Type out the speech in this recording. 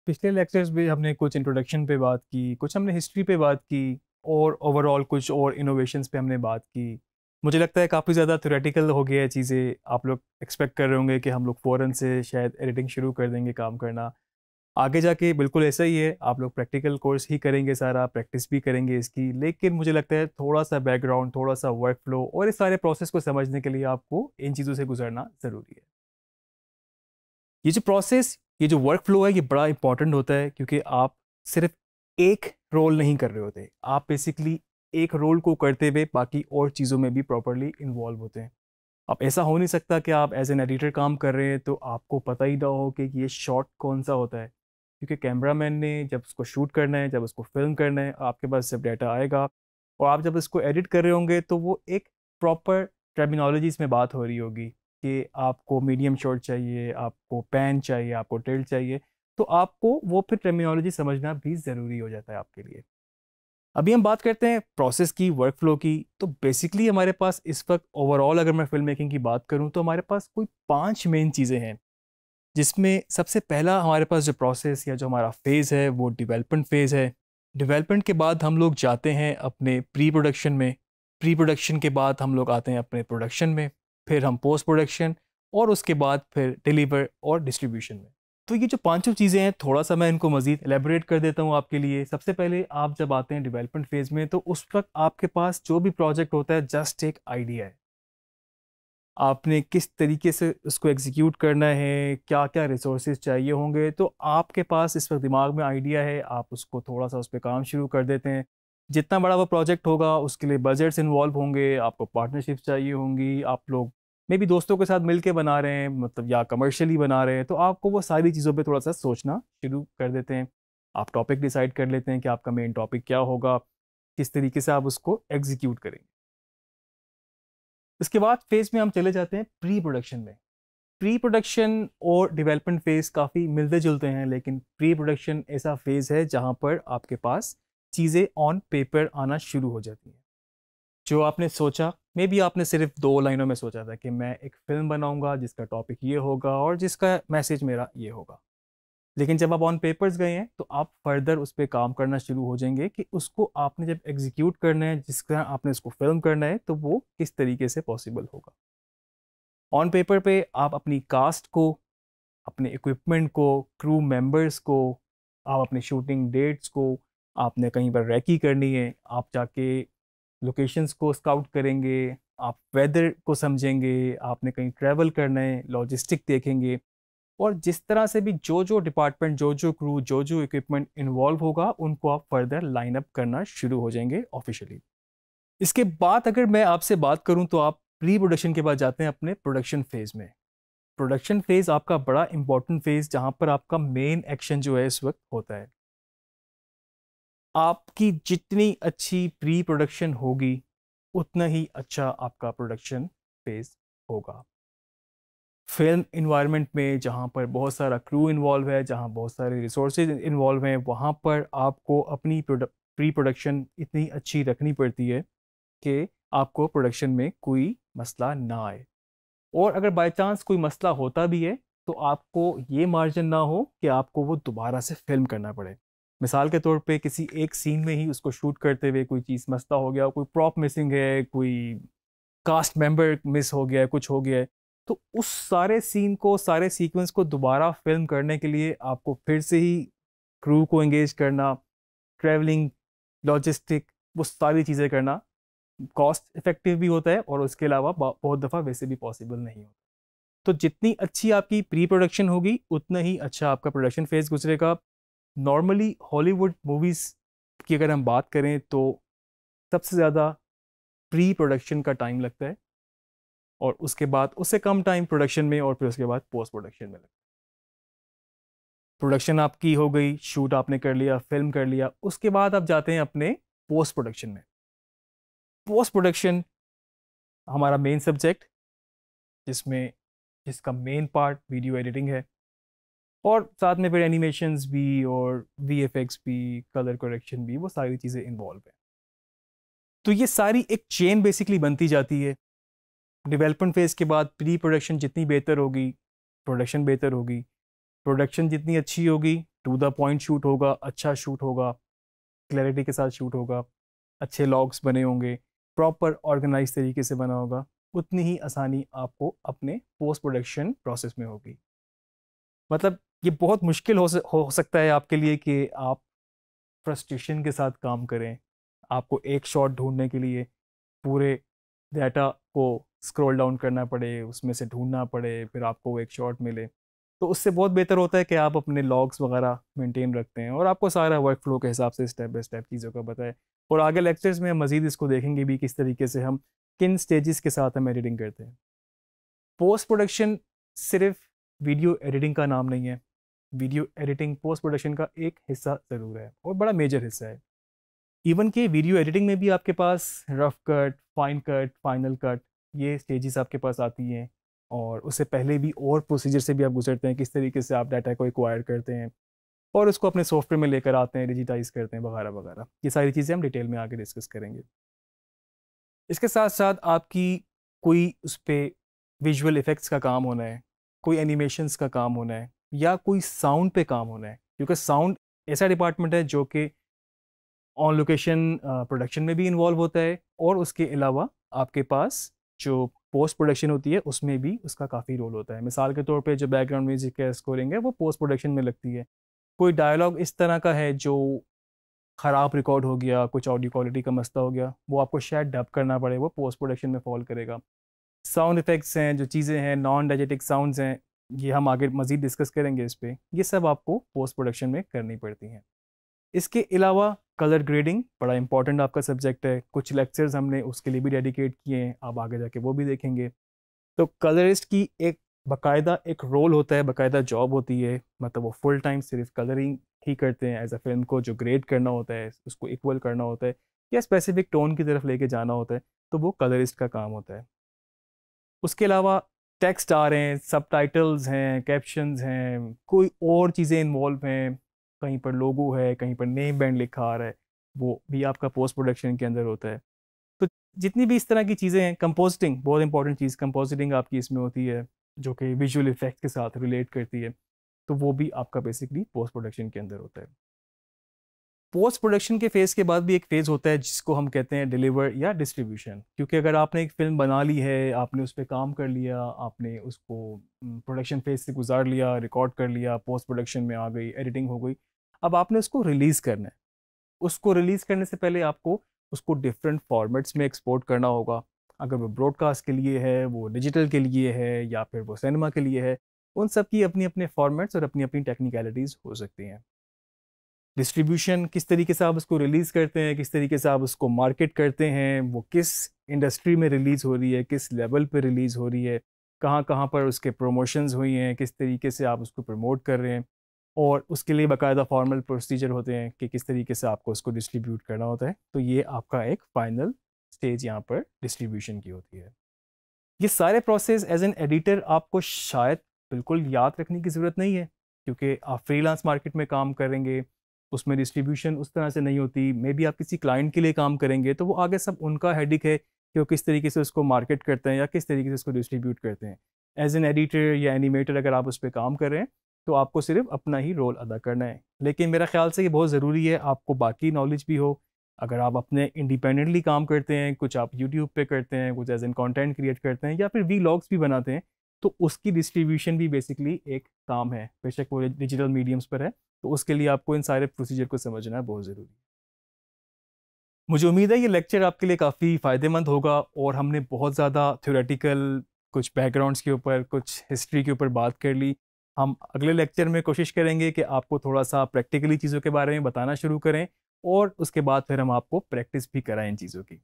पिछले लेक्चर्स में हमने कुछ इंट्रोडक्शन पे बात की, कुछ हमने हिस्ट्री पे बात की और ओवरऑल कुछ और इनोवेशंस पे हमने बात की। मुझे लगता है काफ़ी ज़्यादा थ्योरेटिकल हो गया है चीज़ें। आप लोग एक्सपेक्ट कर रहे होंगे कि हम लोग फ़ौरन से शायद एडिटिंग शुरू कर देंगे काम करना। आगे जाके बिल्कुल ऐसा ही है, आप लोग प्रैक्टिकल कोर्स ही करेंगे, सारा प्रैक्टिस भी करेंगे इसकी। लेकिन मुझे लगता है थोड़ा सा बैकग्राउंड, थोड़ा सा वर्क फ्लो और इस सारे प्रोसेस को समझने के लिए आपको इन चीज़ों से गुजरना ज़रूरी है। ये जो प्रोसेस, ये जो वर्क फ्लो है, ये बड़ा इंपॉर्टेंट होता है क्योंकि आप सिर्फ एक रोल नहीं कर रहे होते। आप बेसिकली एक रोल को करते हुए बाकी और चीज़ों में भी प्रॉपरली इन्वॉल्व होते हैं। अब ऐसा हो नहीं सकता कि आप एज एन एडिटर काम कर रहे हैं तो आपको पता ही ना हो कि ये शॉट कौन सा होता है, क्योंकि कैमरामैन ने जब उसको शूट करना है, जब उसको फिल्म करना है, आपके पास जब डाटा आएगा और आप जब इसको एडिट कर रहे होंगे तो वो एक प्रॉपर टर्मिनोलॉजीज में बात हो रही होगी कि आपको मीडियम शॉट चाहिए, आपको पैन चाहिए, आपको टिल्ट चाहिए। तो आपको वो फिर टर्मिनोलॉजी समझना भी ज़रूरी हो जाता है आपके लिए। अभी हम बात करते हैं प्रोसेस की, वर्क फ्लो की। तो बेसिकली हमारे पास इस वक्त ओवरऑल अगर मैं फिल्म मेकिंग की बात करूं तो हमारे पास कोई 5 मेन चीज़ें हैं, जिसमें सबसे पहला हमारे पास जो प्रोसेस या जो हमारा फेज़ है वो डेवलपमेंट फेज़ है। डेवलपमेंट के बाद हम लोग जाते हैं अपने प्री प्रोडक्शन में। प्री प्रोडक्शन के बाद हम लोग आते हैं अपने प्रोडक्शन में, फिर हम पोस्ट प्रोडक्शन और उसके बाद फिर डिलीवर और डिस्ट्रीब्यूशन में। तो ये जो पांचों चीज़ें हैं, थोड़ा सा मैं इनको मज़ीद एलेबोरेट कर देता हूँ आपके लिए। सबसे पहले आप जब आते हैं डेवलपमेंट फेज़ में तो उस वक्त आपके पास जो भी प्रोजेक्ट होता है जस्ट एक आइडिया है। आपने किस तरीके से उसको एग्जीक्यूट करना है, क्या क्या रिसोर्सेज चाहिए होंगे, तो आपके पास इस वक्त दिमाग में आइडिया है। आप उसको थोड़ा सा उस पर काम शुरू कर देते हैं। जितना बड़ा वो प्रोजेक्ट होगा उसके लिए बजट्स इन्वॉल्व होंगे, आपको पार्टनरशिप्स चाहिए होंगी, आप लोग मे बी दोस्तों के साथ मिलके बना रहे हैं, मतलब या कमर्शियली बना रहे हैं, तो आपको वो सारी चीज़ों पे थोड़ा सा सोचना शुरू कर देते हैं। आप टॉपिक डिसाइड कर लेते हैं कि आपका मेन टॉपिक क्या होगा, किस तरीके से आप उसको एग्जीक्यूट करेंगे। इसके बाद फेज में हम चले जाते हैं प्री प्रोडक्शन में। प्री प्रोडक्शन और डेवलपमेंट फेज काफ़ी मिलते जुलते हैं, लेकिन प्री प्रोडक्शन ऐसा फेज है जहां पर आपके पास चीज़ें ऑन पेपर आना शुरू हो जाती हैं। जो आपने सोचा, मे बी आपने सिर्फ 2 लाइनों में सोचा था कि मैं एक फिल्म बनाऊंगा जिसका टॉपिक ये होगा और जिसका मैसेज मेरा ये होगा, लेकिन जब आप ऑन पेपर्स गए हैं तो आप फर्दर उस पर काम करना शुरू हो जाएंगे कि उसको आपने जब एग्जीक्यूट करना है, जिस तरह आपने उसको फिल्म करना है, तो वो किस तरीके से पॉसिबल होगा। ऑन पेपर पे आप अपनी कास्ट को, अपने इक्विपमेंट को, क्रू मेंबर्स को, आप अपने शूटिंग डेट्स को, आपने कहीं पर रैकी करनी है, आप जाके लोकेशंस को स्काउट करेंगे, आप वेदर को समझेंगे, आपने कहीं ट्रैवल करना है, लॉजिस्टिक देखेंगे। और जिस तरह से भी जो जो डिपार्टमेंट, जो जो क्रू, जो जो इक्विपमेंट इन्वॉल्व होगा, उनको आप फर्दर लाइन अप करना शुरू हो जाएंगे ऑफिशियली। इसके बाद अगर मैं आपसे बात करूं तो आप प्री प्रोडक्शन के बाद जाते हैं अपने प्रोडक्शन फेज में। प्रोडक्शन फेज आपका बड़ा इंपॉर्टेंट फेज, जहां पर आपका मेन एक्शन जो है इस वक्त होता है। आपकी जितनी अच्छी प्री प्रोडक्शन होगी उतना ही अच्छा आपका प्रोडक्शन फेज होगा। फिल्म इन्वायरमेंट में जहाँ पर बहुत सारा क्रू इन्वॉल्व है, जहाँ बहुत सारे रिसोर्सेज इन्वॉल्व हैं, वहाँ पर आपको अपनी प्री प्रोडक्शन इतनी अच्छी रखनी पड़ती है कि आपको प्रोडक्शन में कोई मसला ना आए। और अगर बाय चांस कोई मसला होता भी है तो आपको ये मार्जिन ना हो कि आपको वो दोबारा से फिल्म करना पड़े। मिसाल के तौर पे किसी एक सीन में ही उसको शूट करते हुए कोई चीज़ मसला हो गया, कोई प्रॉप मिसिंग है, कोई कास्ट मेंबर मिस हो गया है, कुछ हो गया है, तो उस सारे सीन को, सारे सीक्वेंस को दोबारा फिल्म करने के लिए आपको फिर से ही क्रू को एंगेज करना, ट्रैवलिंग, लॉजिस्टिक, वो सारी चीज़ें करना कॉस्ट इफेक्टिव भी होता है और उसके अलावा बहुत दफ़ा वैसे भी पॉसिबल नहीं होता। तो जितनी अच्छी आपकी प्री प्रोडक्शन होगी उतना ही अच्छा आपका प्रोडक्शन फेज गुजरेगा। नॉर्मली हॉलीवुड मूवीज़ की अगर हम बात करें तो सबसे ज़्यादा प्री प्रोडक्शन का टाइम लगता है और उसके बाद उससे कम टाइम प्रोडक्शन में और फिर उसके बाद पोस्ट प्रोडक्शन में लगता है। प्रोडक्शन आपकी हो गई, शूट आपने कर लिया, फिल्म कर लिया, उसके बाद आप जाते हैं अपने पोस्ट प्रोडक्शन में। पोस्ट प्रोडक्शन हमारा मेन सब्जेक्ट, जिसमें जिसका मेन पार्ट वीडियो एडिटिंग है और साथ में फिर एनिमेशंस भी और वीएफएक्स भी, कलर करेक्शन भी, वो सारी चीज़ें इन्वॉल्व है। तो ये सारी एक चेन बेसिकली बनती जाती है। डेवलपमेंट फेज के बाद प्री प्रोडक्शन जितनी बेहतर होगी, प्रोडक्शन बेहतर होगी। प्रोडक्शन जितनी अच्छी होगी, टू द पॉइंट शूट होगा, अच्छा शूट होगा, क्लैरिटी के साथ शूट होगा, अच्छे लॉग्स बने होंगे, प्रॉपर ऑर्गेनाइज तरीके से बना होगा, उतनी ही आसानी आपको अपने पोस्ट प्रोडक्शन प्रोसेस में होगी। मतलब ये बहुत मुश्किल हो सकता है आपके लिए कि आप फ्रस्ट्रेशन के साथ काम करें, आपको एक शॉट ढूंढने के लिए पूरे डाटा को स्क्रॉल डाउन करना पड़े, उसमें से ढूंढना पड़े, फिर आपको वो एक शॉट मिले। तो उससे बहुत बेहतर होता है कि आप अपने लॉग्स वगैरह मेंटेन रखते हैं और आपको सारा वर्क फ्लो के हिसाब से स्टेप बाय स्टेप चीज़ों का बताए। और आगे लेक्चर्स में हम मज़ीद इसको देखेंगे भी, किस तरीके से हम किन स्टेजेस के साथ हम एडिटिंग करते हैं। पोस्ट प्रोडक्शन सिर्फ वीडियो एडिटिंग का नाम नहीं है। वीडियो एडिटिंग पोस्ट प्रोडक्शन का एक हिस्सा ज़रूर है और बड़ा मेजर हिस्सा है। इवन कि वीडियो एडिटिंग में भी आपके पास rough cut, fine cut, final cut, ये स्टेजेस आपके पास आती हैं। और उससे पहले भी और प्रोसीजर से भी आप गुजरते हैं, किस तरीके से आप डाटा को एक्वायर करते हैं और उसको अपने सॉफ्टवेयर में लेकर आते हैं, डिजिटाइज करते हैं वगैरह वगैरह। ये सारी चीज़ें हम डिटेल में आगे डिस्कस करेंगे। इसके साथ साथ आपकी कोई उस पर विजुअल इफ़ेक्ट्स का काम होना है, कोई एनिमेशंस का काम होना है, या कोई साउंड पे काम होना है, क्योंकि साउंड ऐसा डिपार्टमेंट है जो कि ऑन लोकेशन प्रोडक्शन में भी इन्वॉल्व होता है और उसके अलावा आपके पास जो पोस्ट प्रोडक्शन होती है उसमें भी उसका काफ़ी रोल होता है। मिसाल के तौर पे जो बैकग्राउंड म्यूजिक है, स्कोरिंग है, वो पोस्ट प्रोडक्शन में लगती है। कोई डायलॉग इस तरह का है जो ख़राब रिकॉर्ड हो गया, कुछ ऑडियो क्वालिटी का मसला हो गया, वो आपको शायद डब करना पड़े, वो पोस्ट प्रोडक्शन में फॉल करेगा। साउंड इफ़ेक्ट्स हैं, जो चीज़ें हैं, नॉन डायजेटिक साउंड्स हैं, ये हम आगे मज़ीद डिस्कस करेंगे इस पर। ये सब आपको पोस्ट प्रोडक्शन में करनी पड़ती हैं। इसके अलावा कलर ग्रेडिंग बड़ा इंपॉर्टेंट आपका सब्जेक्ट है। कुछ लेक्चर्स हमने उसके लिए भी डेडिकेट किए हैं, आप आगे जाके वो भी देखेंगे। तो कलरिस्ट की एक बाकायदा एक रोल होता है, बाकायदा जॉब होती है। मतलब वो फुल टाइम सिर्फ कलरिंग ही करते हैं। एज अ फिल्म को जो ग्रेड करना होता है, उसको इक्वल करना होता है या स्पेसिफिक टोन की तरफ लेके जाना होता है, तो वो कलरिस्ट का काम होता है। उसके अलावा टेक्स्ट आ रहे हैं, सबटाइटल्स हैं, कैप्शंस हैं, कोई और चीज़ें इन्वॉल्व हैं, कहीं पर लोगो है, कहीं पर नेम बैंड लिखा आ रहा है, वो भी आपका पोस्ट प्रोडक्शन के अंदर होता है। तो जितनी भी इस तरह की चीज़ें हैं, कंपोजिटिंग बहुत इंपॉर्टेंट चीज़, कंपोजिटिंग आपकी इसमें होती है जो कि विजुअल इफेक्ट के साथ रिलेट करती है। तो वो भी आपका बेसिकली पोस्ट प्रोडक्शन के अंदर होता है। पोस्ट प्रोडक्शन के फेज़ के बाद भी एक फ़ेज़ होता है जिसको हम कहते हैं डिलीवर या डिस्ट्रीब्यूशन। क्योंकि अगर आपने एक फ़िल्म बना ली है, आपने उस पर काम कर लिया, आपने उसको प्रोडक्शन फेज़ से गुजार लिया, रिकॉर्ड कर लिया, पोस्ट प्रोडक्शन में आ गई, एडिटिंग हो गई, अब आपने उसको रिलीज़ करना है। उसको रिलीज़ करने से पहले आपको उसको डिफरेंट फॉर्मेट्स में एक्सपोर्ट करना होगा। अगर वो ब्रॉडकास्ट के लिए है, वो डिजिटल के लिए है, या फिर वो सिनेमा के लिए है, उन सब की अपनी अपने फॉर्मेट्स और अपनी अपनी टेक्निकलिटीज़ हो सकती हैं। डिस्ट्रीब्यूशन, किस तरीके से आप उसको रिलीज़ करते हैं, किस तरीके से आप उसको मार्केट करते हैं, वो किस इंडस्ट्री में रिलीज़ हो रही है, किस लेवल पे रिलीज़ हो रही है, कहाँ कहाँ पर उसके प्रमोशंस हुई हैं, किस तरीके से आप उसको प्रमोट कर रहे हैं, और उसके लिए बाकायदा फॉर्मल प्रोसीजर होते हैं कि किस तरीके से आपको उसको डिस्ट्रीब्यूट करना होता है। तो ये आपका एक फाइनल स्टेज यहाँ पर डिस्ट्रीब्यूशन की होती है। ये सारे प्रोसेस एज एन एडिटर आपको शायद बिल्कुल याद रखने की ज़रूरत नहीं है, क्योंकि आप फ्रीलांस मार्केट में काम करेंगे, उसमें डिस्ट्रीब्यूशन उस तरह से नहीं होती। मे बी आप किसी क्लाइंट के लिए काम करेंगे तो वो आगे सब उनका हेडिक है कि वो किस तरीके से उसको मार्केट करते हैं या किस तरीके से उसको डिस्ट्रीब्यूट करते हैं। एज एन एडिटर या एनिमेटर अगर आप उस पर काम कर रहे हैं तो आपको सिर्फ अपना ही रोल अदा करना है। लेकिन मेरा ख्याल से ये बहुत ज़रूरी है आपको बाकी नॉलेज भी हो। अगर आप अपने इंडिपेंडेंटली काम करते हैं, कुछ आप यूट्यूब पे करते हैं, कुछ एज एन कंटेंट क्रिएट करते हैं, या फिर वीलॉग्स भी बनाते हैं, तो उसकी डिस्ट्रीब्यूशन भी बेसिकली एक काम है, बेशक वो डिजिटल मीडियम्स पर है। तो उसके लिए आपको इन सारे प्रोसीजर को समझना बहुत ज़रूरी है। मुझे उम्मीद है ये लेक्चर आपके लिए काफ़ी फ़ायदेमंद होगा और हमने बहुत ज़्यादा थ्योरेटिकल, कुछ बैकग्राउंड्स के ऊपर, कुछ हिस्ट्री के ऊपर बात कर ली। हम अगले लेक्चर में कोशिश करेंगे कि आपको थोड़ा सा प्रैक्टिकली चीज़ों के बारे में बताना शुरू करें और उसके बाद फिर हम आपको प्रैक्टिस भी कराएं इन चीज़ों की।